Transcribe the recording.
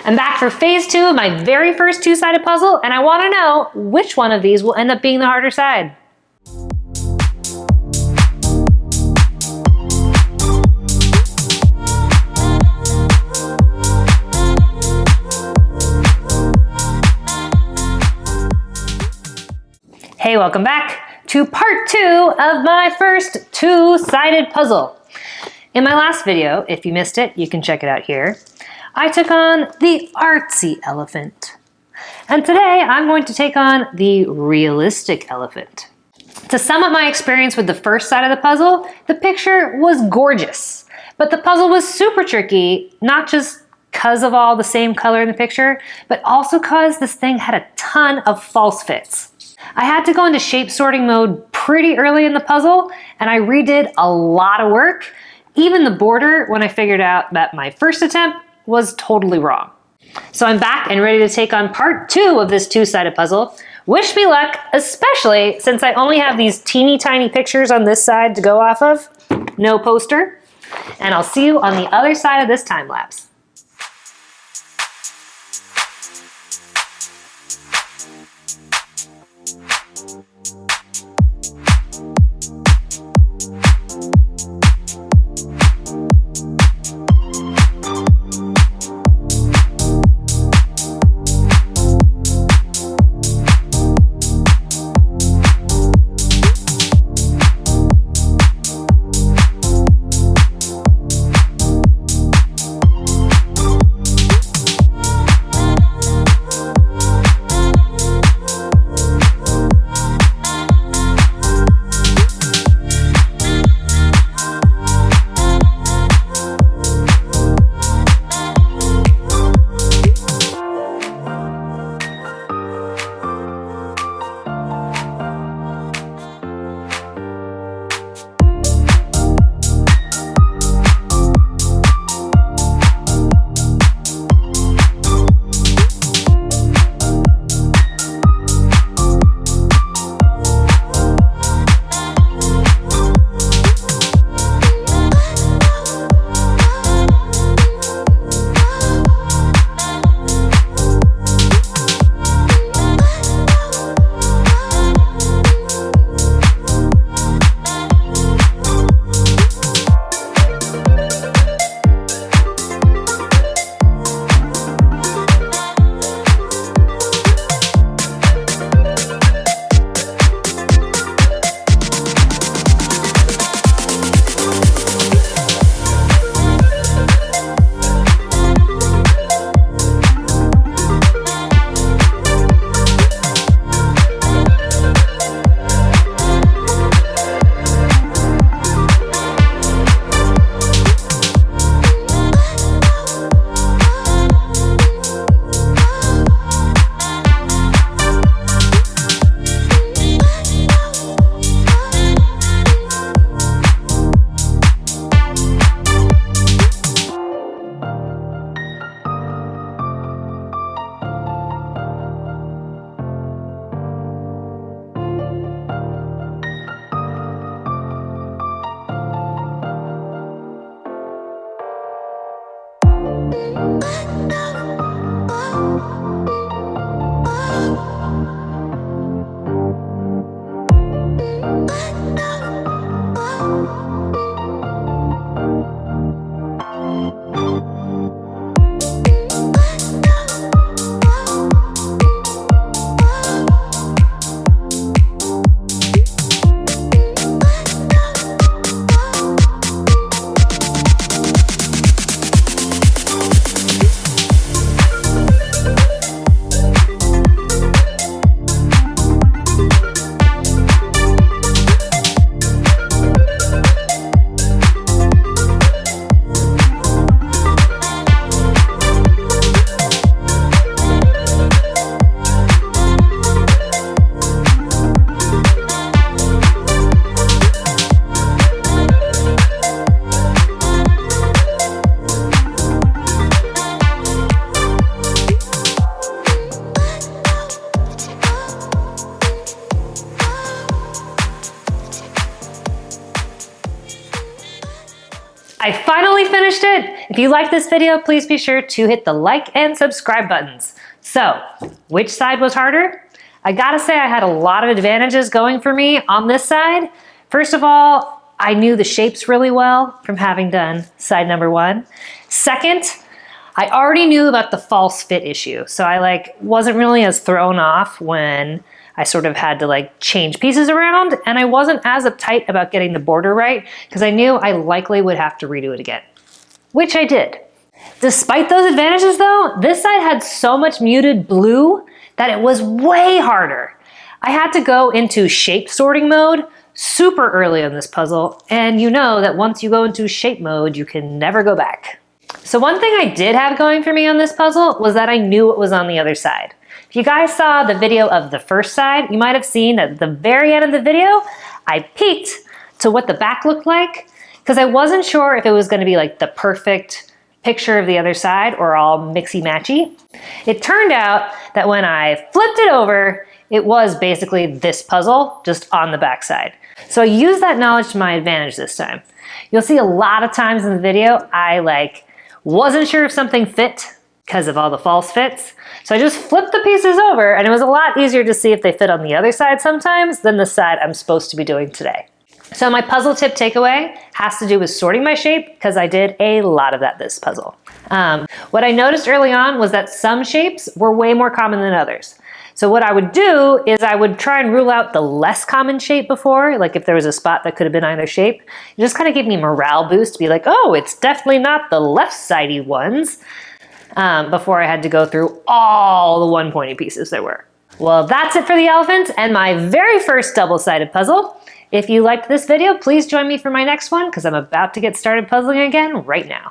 I'm back for phase 2 of my very first two-sided puzzle, and I want to know which one of these will end up being the harder side. Hey, welcome back to part 2 of my first two-sided puzzle. In my last video, if you missed it, you can check it out here. I took on the artsy elephant. And today I'm going to take on the realistic elephant. To sum up my experience with the first side of the puzzle, the picture was gorgeous, but the puzzle was super tricky, not just because of all the same color in the picture, but also because this thing had a ton of false fits. I had to go into shape sorting mode pretty early in the puzzle, and I redid a lot of work, even the border, when I figured out that my first attempt was totally wrong. So I'm back and ready to take on part 2 of this two-sided puzzle. Wish me luck, especially since I only have these teeny tiny pictures on this side to go off of. No poster. And I'll see you on the other side of this time lapse. finally finished it. If you like this video, please be sure to hit the like and subscribe buttons. So, which side was harder? I gotta say I had a lot of advantages going for me on this side. First of all, I knew the shapes really well from having done side number 1. Second, I already knew about the false fit issue, so I wasn't really as thrown off when I sort of had to change pieces around, and I wasn't as uptight about getting the border right because I knew I likely would have to redo it again, which I did. Despite those advantages though, this side had so much muted blue that it was way harder. I had to go into shape sorting mode super early on this puzzle, and you know that once you go into shape mode, you can never go back. So one thing I did have going for me on this puzzle was that I knew what was on the other side. If you guys saw the video of the first side, you might have seen at the very end of the video, I peeked to what the back looked like because I wasn't sure if it was going to be the perfect picture of the other side or all mixy-matchy. It turned out that when I flipped it over, it was basically this puzzle just on the back side. So I used that knowledge to my advantage this time. You'll see a lot of times in the video, I wasn't sure if something fit because of all the false fits. So I just flipped the pieces over, and it was a lot easier to see if they fit on the other side sometimes than the side I'm supposed to be doing today. So my puzzle tip takeaway has to do with sorting my shape because I did a lot of that this puzzle. What I noticed early on was that some shapes were way more common than others. So what I would do is I would try and rule out the less common shape before, if there was a spot that could have been either shape. It just kind of gave me morale boost to be oh, it's definitely not the left-sided ones, before I had to go through all the one-pointy pieces there were. Well, that's it for the elephant and my very first double-sided puzzle. If you liked this video, please join me for my next one because I'm about to get started puzzling again right now.